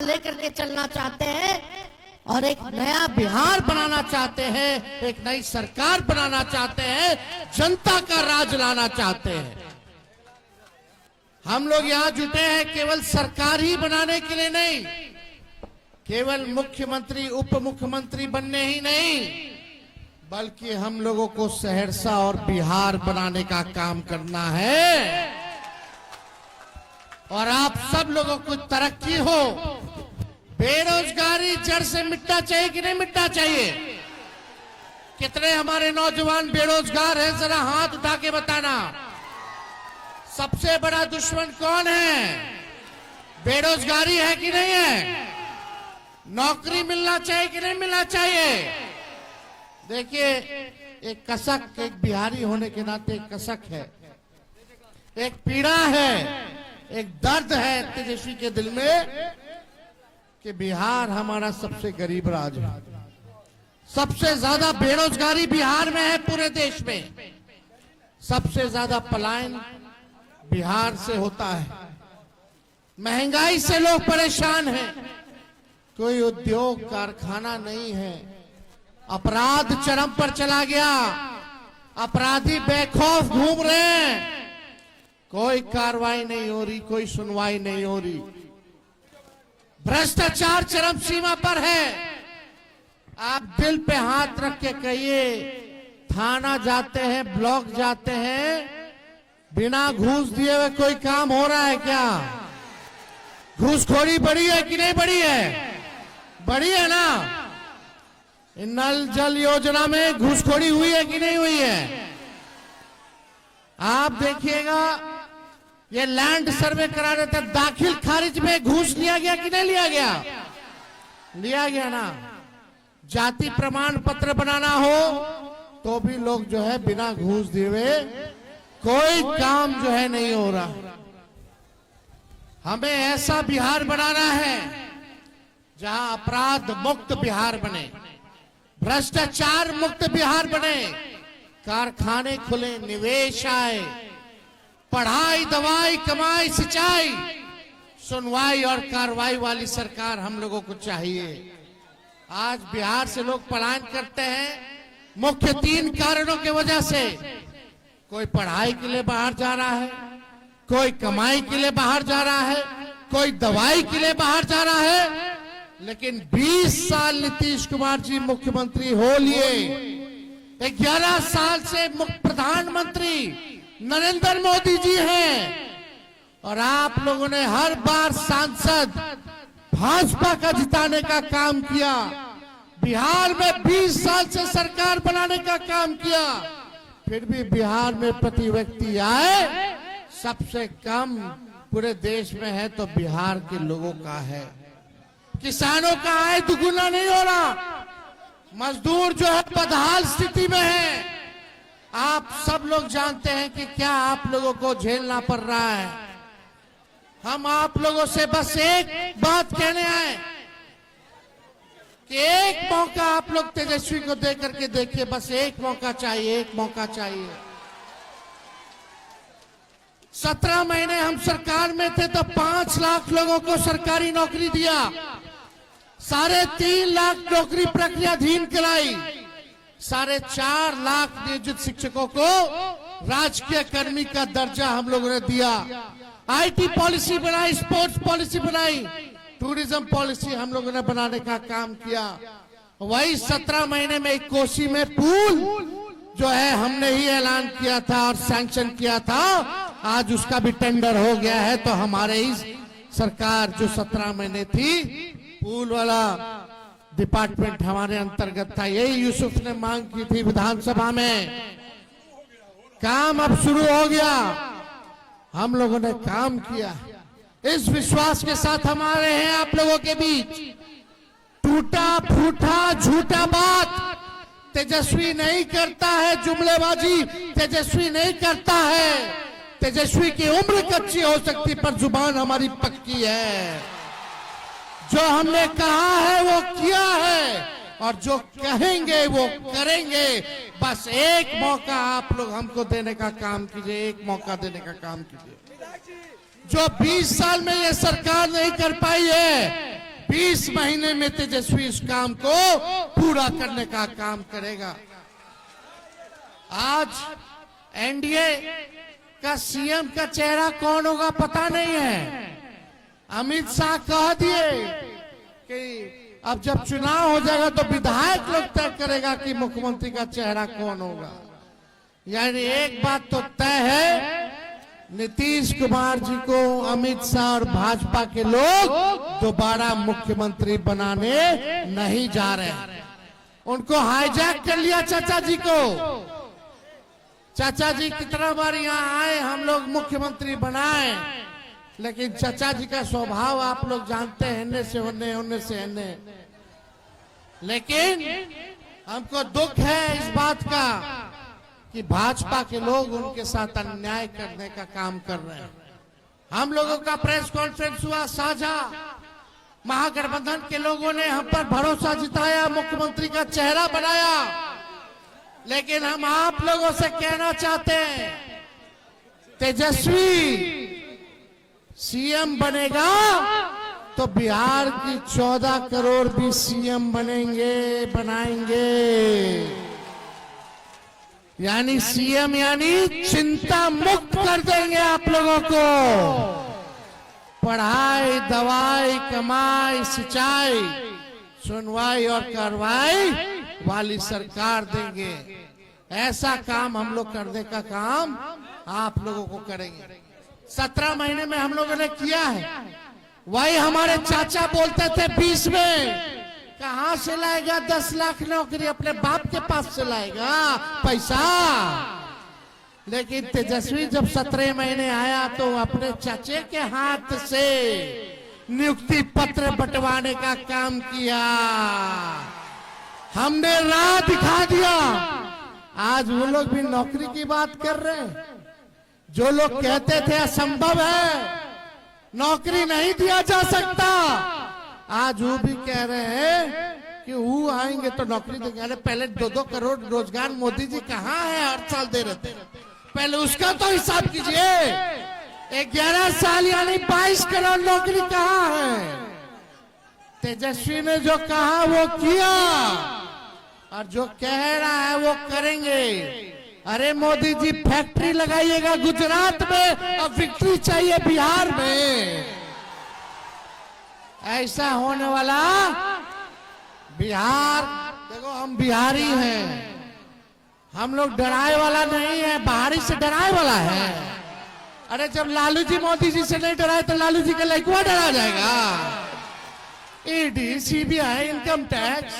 लेकर के चलना चाहते हैं और एक नया बिहार बनाना चाहते हैं, एक नई सरकार बनाना चाहते हैं, जनता का राज लाना चाहते हैं। हम लोग यहाँ जुटे हैं केवल सरकार ही बनाने के लिए नहीं, केवल मुख्यमंत्री उप मुख्यमंत्री बनने ही नहीं, बल्कि हम लोगों को सहरसा और बिहार बनाने का काम करना है। और आप सब लोगों को तरक्की हो, बेरोजगारी जड़ से मिटना चाहिए कि नहीं मिटना चाहिए? कितने हमारे नौजवान बेरोजगार हैं, जरा हाथ उठा के बताना। सबसे बड़ा दुश्मन कौन है? बेरोजगारी है कि नहीं है? नौकरी मिलना चाहिए कि नहीं मिलना चाहिए? देखिए, एक कसक, एक बिहारी होने के नाते एक कसक है, एक पीड़ा है, एक दर्द है तेजस्वी के दिल में कि बिहार हमारा सबसे गरीब राज्य है। सबसे ज्यादा बेरोजगारी बिहार में है पूरे देश में। सबसे ज्यादा पलायन बिहार से होता है। महंगाई से लोग परेशान हैं, कोई उद्योग कारखाना नहीं है। अपराध चरम पर चला गया, अपराधी बेखौफ घूम रहे हैं, कोई कार्रवाई नहीं हो रही, कोई सुनवाई नहीं हो रही। भ्रष्टाचार चरम सीमा पर है। आप दिल पे हाथ रख के कहिए, थाना जाते हैं, ब्लॉक जाते हैं, बिना घूस दिए हुए कोई काम हो रहा है क्या? घूसखोरी बढ़ी है कि नहीं बढ़ी है? बढ़ी है ना? नल जल योजना में घूसखोरी हुई है कि नहीं हुई है? आप देखिएगा, ये लैंड सर्वे करा रहे थे, दाखिल खारिज में घूस लिया गया कि नहीं लिया गया? लिया गया ना। जाति प्रमाण पत्र बनाना हो तो भी लोग जो है बिना घूस दिए हुए कोई काम जो है नहीं हो रहा। हमें ऐसा बिहार बनाना है जहां अपराध मुक्त बिहार बने, भ्रष्टाचार मुक्त बिहार बने, कारखाने खुले, निवेश आए, पढ़ाई, दवाई, कमाई, सिंचाई, सुनवाई और कार्रवाई वाली सरकार हम लोगों को चाहिए। आज बिहार से लोग पलायन करते हैं मुख्य 3 कारणों की वजह से। कोई पढ़ाई के लिए बाहर जा रहा है, कोई कमाई के लिए बाहर जा रहा है, कोई दवाई के लिए बाहर जा रहा है। लेकिन 20 साल नीतीश कुमार जी मुख्यमंत्री हो लिए, 11 साल से प्रधानमंत्री नरेंद्र मोदी जी हैं, और आप लोगों ने हर बार सांसद भाजपा का जिताने का काम किया। बिहार में 20 साल से सरकार बनाने का काम किया, फिर भी बिहार में प्रति व्यक्ति आय सबसे कम पूरे देश में है तो बिहार के लोगों का है। किसानों का आय दुगुना नहीं हो रहा, मजदूर जो है बदहाल स्थिति में है। आप सब लोग जानते हैं कि क्या आप लोगों को झेलना पड़ रहा है। हम आप लोगों से बस एक बात कहने आए कि एक मौका आप लोग तेजस्वी को दे करके देखिए, बस एक मौका चाहिए, एक मौका चाहिए। 17 महीने हम सरकार में थे तो 5 लाख लोगों को सरकारी नौकरी दिया, 3.5 लाख नौकरी प्रक्रियाधीन कराई, 4.5 लाख नियोजित शिक्षकों को राजकीय कर्मी का दर्जा हम लोगों ने दिया। आईटी पॉलिसी बनाई, स्पोर्ट्स पॉलिसी बनाई, टूरिज्म पॉलिसी हम लोगों ने बनाने का काम किया। वही 17 महीने में एक कोसी में पुल जो है हमने ही ऐलान किया था और सैंक्शन किया था, आज उसका भी टेंडर हो गया है। तो हमारे ही सरकार जो 17 महीने थी, पुल वाला डिपार्टमेंट हमारे अंतर्गत था, यही यूसुफ ने मांग की थी विधानसभा में। काम अब शुरू हो गया, हम लोगों ने काम किया। इस विश्वास के साथ हम आ रहे हैं आप लोगों के बीच। टूटा फूटा झूठा बात तेजस्वी नहीं करता है, जुमलेबाजी तेजस्वी नहीं करता है। तेजस्वी की उम्र कच्ची हो सकती पर जुबान हमारी पक्की है। जो हमने कहा है वो किया है, और जो कहेंगे वो करेंगे। बस एक मौका आप लोग हमको देने का काम कीजिए, एक मौका देने का काम कीजिए। जो 20 साल में ये सरकार नहीं कर पाई है, 20 महीने में तेजस्वी इस काम को पूरा करने का काम करेगा। आज एनडीए का सीएम का चेहरा कौन होगा पता नहीं है। अमित शाह कह दिए कि अब जब चुनाव हो जाएगा तो विधायक लोग तय करेगा कि मुख्यमंत्री का चेहरा कौन होगा। यानी एक बात तो तय है, नीतीश कुमार जी को अमित शाह और भाजपा के लोग दोबारा मुख्यमंत्री बनाने नहीं जा रहे हैं। उनको हाईजैक कर लिया चाचा जी को। चाचा जी कितना बार यहाँ आए, हम लोग मुख्यमंत्री बनाए, लेकिन चाचा जी का स्वभाव आप लोग जानते हैं, इन्ने से होने, उन्ने से इन्ने। लेकिन हमको दुख है इस बात का कि भाजपा के लोग उनके साथ अन्याय करने का काम कर रहे हैं। हम लोगों का प्रेस कॉन्फ्रेंस हुआ साझा, महागठबंधन के लोगों ने हम पर भरोसा जताया, मुख्यमंत्री का चेहरा बनाया। लेकिन हम आप लोगों से कहना चाहते हैं, तेजस्वी सीएम बनेगा तो बिहार की 14 करोड़ भी सीएम बनाएंगे। यानी सीएम यानी चिंता मुक्त कर देंगे आप लोगों को। पढ़ाई, दवाई, कमाई, सिंचाई, सुनवाई और कार्रवाई वाली सरकार देंगे। ऐसा काम हम लोग करने का काम आप लोगों को करेंगे। 17 महीने में हम लोगों ने किया है। वही हमारे चाचा बोलते थे 20 में, कहां से लाएगा 10 लाख नौकरी, अपने बाप के पास से लाएगा पैसा। लेकिन तेजस्वी जब 17 महीने आया तो अपने चाचे के हाथ से नियुक्ति पत्र बंटवाने का काम किया। हमने राह दिखा दिया। आज वो लोग भी नौकरी की बात कर रहे हैं। जो लोग कहते थे असंभव है, नौकरी नहीं दिया जा सकता, आज वो भी कह रहे हैं कि वो आएंगे तो नौकरी देंगे। अरे पहले 2-2 करोड़ रोजगार मोदी जी कहाँ है, हर साल दे रहे थे, पहले उसका तो हिसाब कीजिए। 11 साल यानी 22 करोड़ नौकरी कहाँ है। तेजस्वी ने जो कहा वो किया और जो कह रहा है वो करेंगे। अरे मोदी जी फैक्ट्री लगाइएगा गुजरात में और विक्ट्री चाहिए बिहार में। ऐसा होने वाला बिहार, देखो हम बिहारी हैं, हम लोग डराए वाला नहीं है, बाहरी से डराए वाला है। अरे जब लालू जी मोदी जी से नहीं डराए तो लालू जी का लड़का डरा जाएगा। ईडी, सीबीआई, इनकम टैक्स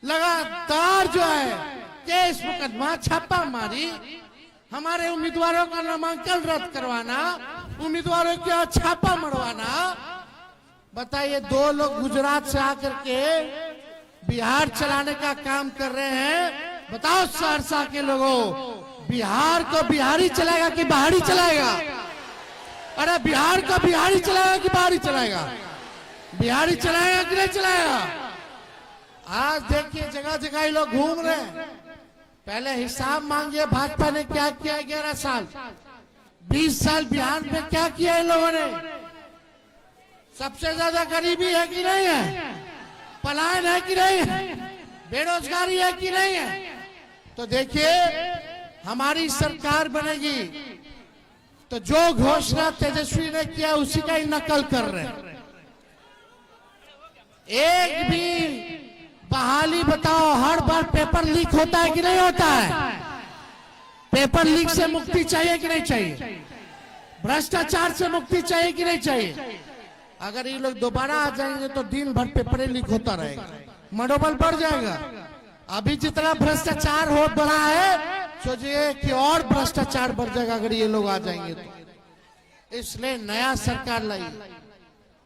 लगातार जो है केस मुकदमा, छापा मारी, हमारे उम्मीदवारों का नामांकन रद्द करवाना, उम्मीदवारों के छापा मरवाना। बताइए, 2 लोग गुजरात से आकर के बिहार चलाने का काम कर रहे हैं। बताओ सहरसा के लोगों, बिहार को बिहारी चलाएगा कि बाहरी चलाएगा? अरे बिहार को बिहारी चलाएगा कि बाहरी चलाएगा? बिहारी चलाएगा कि नहीं चलाएगा? आज देखिए जगह जगह ये लोग घूम रहे हैं। पहले हिसाब मांगिए, भाजपा ने क्या किया 11 साल, 20 साल बिहार में क्या किया इन लोगों ने? सबसे ज्यादा गरीबी है कि नहीं है? पलायन है कि नहीं है? बेरोजगारी है कि नहीं है? तो देखिए, हमारी सरकार बनेगी तो जो घोषणा तेजस्वी ने किया उसी का ही नकल कर रहे हैं। एक भी बहाली बताओ, हर बार पेपर लीक होता है कि नहीं होता है? पेपर लीक से मुक्ति चाहिए कि नहीं चाहिए? भ्रष्टाचार से मुक्ति चाहिए कि नहीं चाहिए? अगर ये लोग दोबारा आ जाएंगे तो दिन भर पेपर लीक होता रहेगा, मनोबल बढ़ जाएगा। अभी जितना भ्रष्टाचार हो बढ़ा है, सोचिए कि और भ्रष्टाचार बढ़ जाएगा अगर ये लोग आ जाएंगे तो। इसलिए नया सरकार लाई,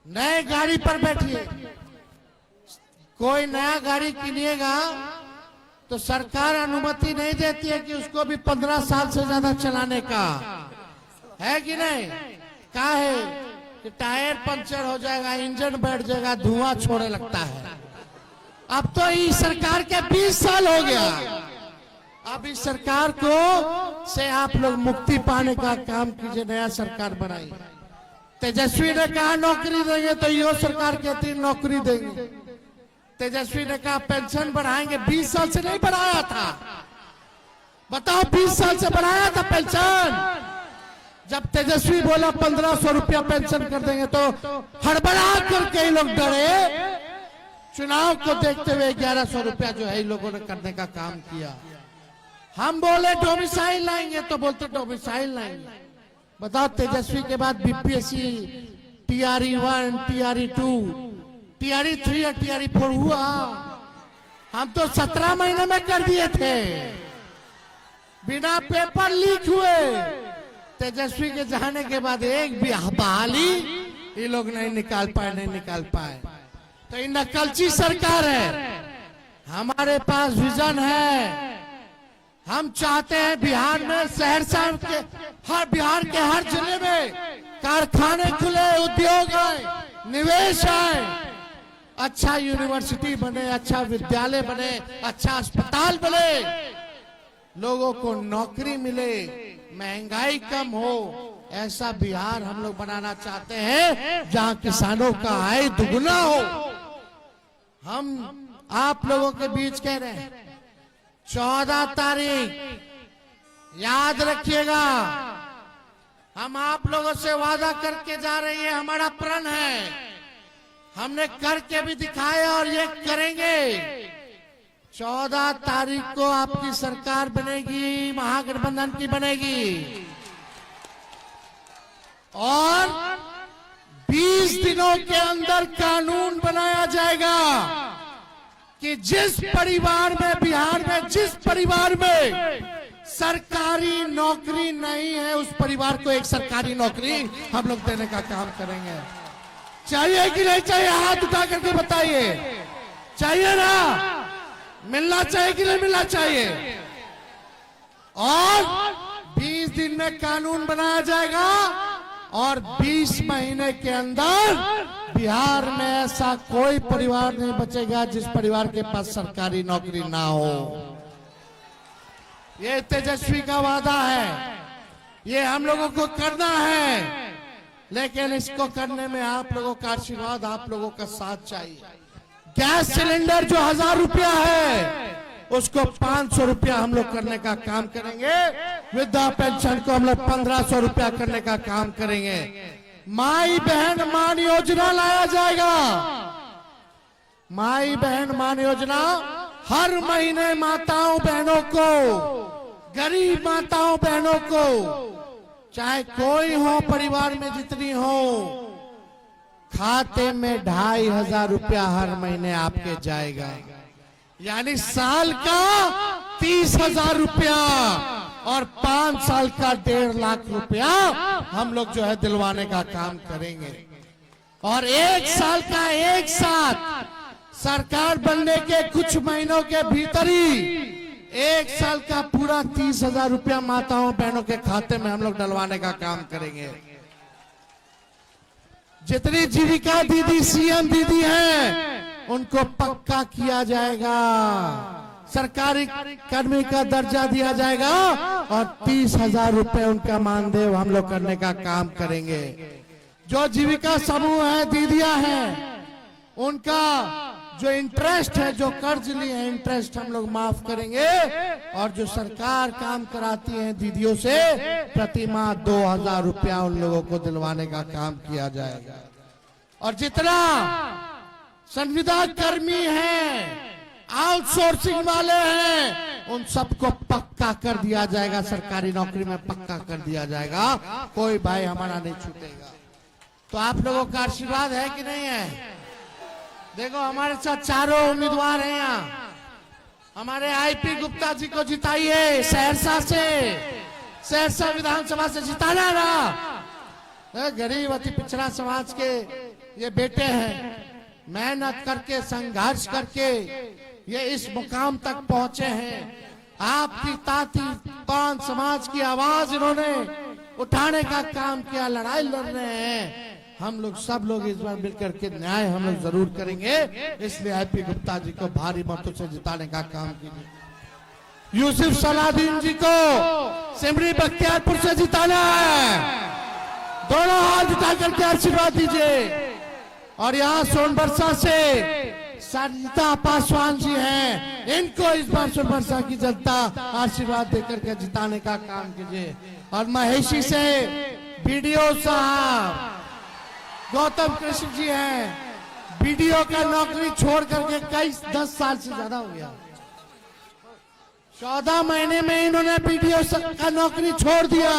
नए गाड़ी पर बैठिए। कोई नया गाड़ी किनिएगा तो सरकार अनुमति नहीं देती है कि उसको भी 15 साल से ज्यादा चलाने का, है कि नहीं? क्या है कि टायर पंचर हो जाएगा, इंजन बैठ जाएगा, धुआं छोड़ने लगता है। अब तो इस सरकार के 20 साल हो गया। अब इस सरकार को से आप लोग मुक्ति पाने का काम कीजिए, नया सरकार बनाइए। तेजस्वी ने कहा नौकरी देंगे, तो यो सरकार कहती नौकरी देंगे। तेजस्वी ने कहा पेंशन बढ़ाएंगे, 20 साल से नहीं बढ़ाया था। बताओ 20 साल से बढ़ाया था पेंशन। जब तेजस्वी बोला 1500 रुपया पेंशन कर देंगे, तो हड़बड़ा करके ये लोग डरे। चुनाव को देखते हुए 1100 रुपया जो है इन लोगों ने करने का काम किया। हम बोले डोमिसाइल लाएंगे, तो बोलते डोमिसाइल लाएंगे। बताओ तेजस्वी के बाद बीपीएससी टीआरई 1, टीआरई 2, टीआरई 3 और टीआरई 4 हुआ। हम तो 17 महीने में कर दिए थे, बिना पेपर लीक हुए। तेजस्वी के जाने के बाद एक भी बहाली ये लोग नहीं निकाल पाए। तो ये नकलची सरकार है। हमारे पास विजन है। हम चाहते हैं बिहार में, सहरसा के बिहार के हर जिले में कारखाने खुले, उद्योग आए, निवेश आए, अच्छा यूनिवर्सिटी बने, अच्छा विद्यालय बने, अच्छा अस्पताल बने, लोगों को नौकरी मिले, महंगाई कम हो। ऐसा बिहार हम लोग बनाना चाहते हैं जहां किसानों का आय दुगुना हो। हम आप लोगों के बीच कह रहे हैं 14 तारीख याद रखिएगा। हम आप लोगों से वादा करके जा रहे हैं, हमारा प्रण है, हमने करके भी दिखाया और ये करेंगे। 14 तारीख को आपकी सरकार बनेगी, महागठबंधन की बनेगी, और 20 दिनों के अंदर कानून बनाया जाएगा कि जिस परिवार में, बिहार में जिस परिवार में सरकारी नौकरी नहीं है, उस परिवार को एक सरकारी नौकरी हम लोग देने का काम करेंगे। चाहिए कि नहीं चाहिए? हाथ उठा करके बताइए। चाहिए ना? मिलना चाहिए कि नहीं मिलना चाहिए? और 20 दिन में कानून बनाया जाएगा और 20 महीने के अंदर बिहार में ऐसा कोई परिवार नहीं बचेगा जिस परिवार के पास सरकारी नौकरी ना हो। ये तेजस्वी का वादा है, ये हम लोगों को करना है, लेकिन इसको करने में आप लोगों का आशीर्वाद, आप लोगों का साथ चाहिए। गैस सिलेंडर जो 1000 रुपया है, उसको 500 रुपया हम लोग करने का काम करेंगे। वृद्धा पेंशन को हम लोग 1500 रुपया करने का काम करेंगे। माई बहन मान योजना लाया जाएगा। माई बहन मान योजना हर महीने माताओं बहनों को, गरीब माताओं बहनों को, चाहे कोई हो परिवार में जितनी हो, खाते में 2500 रुपया हर महीने आपके जाएगा। यानी साल का 30,000 रुपया और 5 साल का 1.5 लाख रुपया हम लोग जो है दिलवाने का काम करेंगे। और 1 साल का एक साथ सरकार बनने के कुछ महीनों के भीतर ही 1 साल का पूरा 30,000 रुपया माताओं बहनों के खाते में हम लोग डलवाने का काम करेंगे। जितनी जीविका दीदी, सीएम दीदी हैं, उनको पक्का किया जाएगा, सरकारी कर्मी का दर्जा दिया जाएगा और 30,000 रुपए उनका मानदेय हम लोग करने का काम करेंगे। जो जीविका समूह है, दीदियां हैं, उनका जो इंटरेस्ट है, जो कर्ज लिए हैं, इंटरेस्ट हम लोग माफ करेंगे। और जो सरकार काम कराती है दीदियों से, प्रति माह 2000 रुपया उन लोगों को दिलवाने का काम किया जाएगा। और जितना संविदा कर्मी हैं, आउटसोर्सिंग वाले हैं, उन सबको पक्का कर दिया जाएगा, सरकारी नौकरी में पक्का कर दिया जाएगा। कोई भाई हमारा नहीं छूटेगा। तो आप लोगों का आशीर्वाद है कि नहीं है? देखो हमारे साथ चारों उम्मीदवार हैं यहाँ। हमारे आईपी गुप्ता जी को जिताइए सहरसा से, सहरसा विधानसभा से जिताना ना। गरीब अति पिछड़ा समाज के ये बेटे हैं, मेहनत करके, संघर्ष करके ये इस मुकाम तक पहुंचे हैं। आपकी ताती पान समाज की आवाज इन्होंने उठाने का काम किया, लड़ाई लड़ रहे हैं। हम लोग सब लोग इस बार मिलकर के न्याय हम लोग जरूर करेंगे। इसलिए आईपी गुप्ता जी को भारी मतों से जिताने का काम कीजिए। यूसुफ सलाउद्दीन जी को सिमरी बख्तियारपुर से जिताना है। दोनों हाथ उठा करके आशीर्वाद दीजिए। और यहाँ सोनबरसा से संता पासवान जी हैं, इनको इस बार सोनबरसा की जनता आशीर्वाद देकर के जिताने का काम कीजिए। और महेशी से बीडीओ साहब गौतम कृष्ण जी हैं, बीडीओ का नौकरी छोड़ करके कई 10 साल से ज्यादा हो गया, 14 महीने में इन्होंने बीडीओ का नौकरी छोड़ दिया।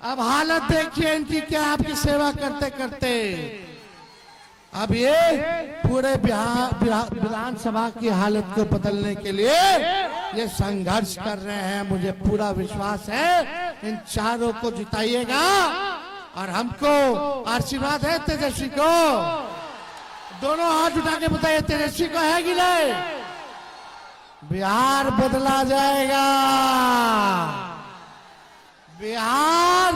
अब हालत देखिए इनकी क्या, आपकी सेवा करते करते। अब ये पूरे विधानसभा की हालत को बदलने के लिए ये संघर्ष कर रहे हैं। मुझे पूरा विश्वास है इन चारों को जिताइएगा और हमको आशीर्वाद है तेजस्वी को। दोनों हाथ उठा के बताइए तेजस्वी को है कि नहीं? बिहार बदला जाएगा। बिहार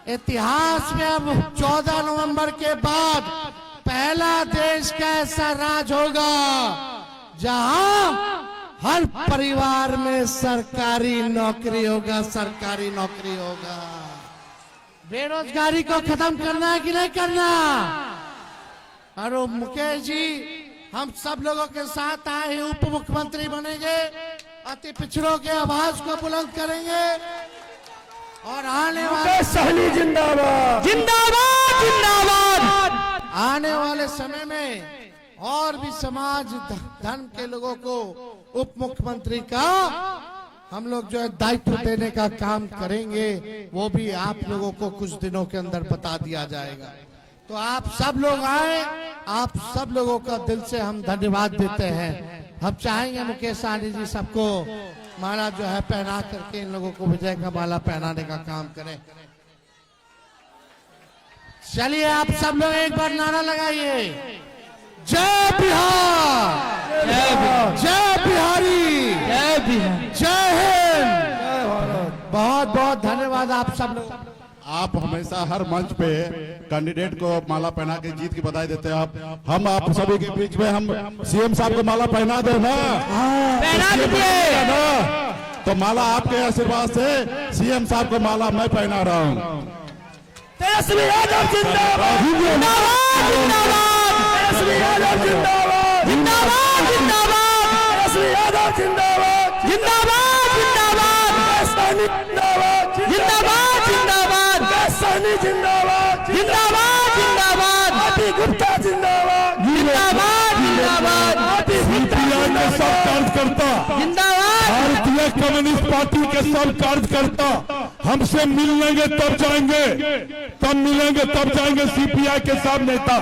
इतिहास में अब 14 नवंबर के बाद पहला देश का ऐसा राज होगा जहां हर परिवार में सरकारी नौकरी होगा, सरकारी नौकरी होगा। बेरोजगारी को खत्म करना है कि नहीं करना? और मुकेश जी हम सब लोगों के साथ आए उप मुख्यमंत्री बनेंगे, अति पिछड़ों के आवाज को बुलंद करेंगे और आने वाले सहनी जिंदाबाद जिंदाबाद जिंदाबाद। आने वाले समय में और भी समाज धर्म के लोगों को उप मुख्यमंत्री का हम लोग जो है दायित्व देने का काम करेंगे, वो भी आप लोगों को कुछ दिनों के अंदर बता दिया जाएगा। तो आप सब लोग आए, आप सब लोगों का दिल से हम धन्यवाद देते हैं। हम चाहेंगे मुकेश सहनी जी सबको माला जो है पहना करके इन लोगों को विजय का माला पहनाने का काम करें। चलिए आप सब लोग एक बार नारा लगाइए, जय बिहार, जय बिहारी, जय बिहार, जय हिंद। बहुत बहुत धन्यवाद आप सब लोग। आप हमेशा हर मंच पे कैंडिडेट को माला पहना के जीत की बधाई देते हैं। हम आप सभी के बीच में हम सीएम साहब को माला पहना दे ना, पहना दीजिए ना, तो माला आपके आशीर्वाद से सीएम साहब को माला मैं पहना रहा हूँ। तेजस्वी यादव जिंदाबाद जिंदाबाद जिंदाबाद, तेजस्वी यादव जिंदाबाद जिंदाबाद जिंदाबाद, तेजस्वी यादव जिंदाबाद जिंदाबाद जिंदाबाद, जिंदाबाद जिंदाबाद जिंदाबाद, सहनी जिंदाबाद जिंदाबाद जिंदाबाद, आरती गुप्ता जिंदाबाद जिंदाबाद जिंदाबाद, सीपीआई के सब कार्यकर्ता, जिंदाबाद, भारतीय कम्युनिस्ट पार्टी के सब कार्यकर्ता हमसे मिल लेंगे तब जाएंगे, तब मिलेंगे तब जाएंगे। सीपीआई के सब नेता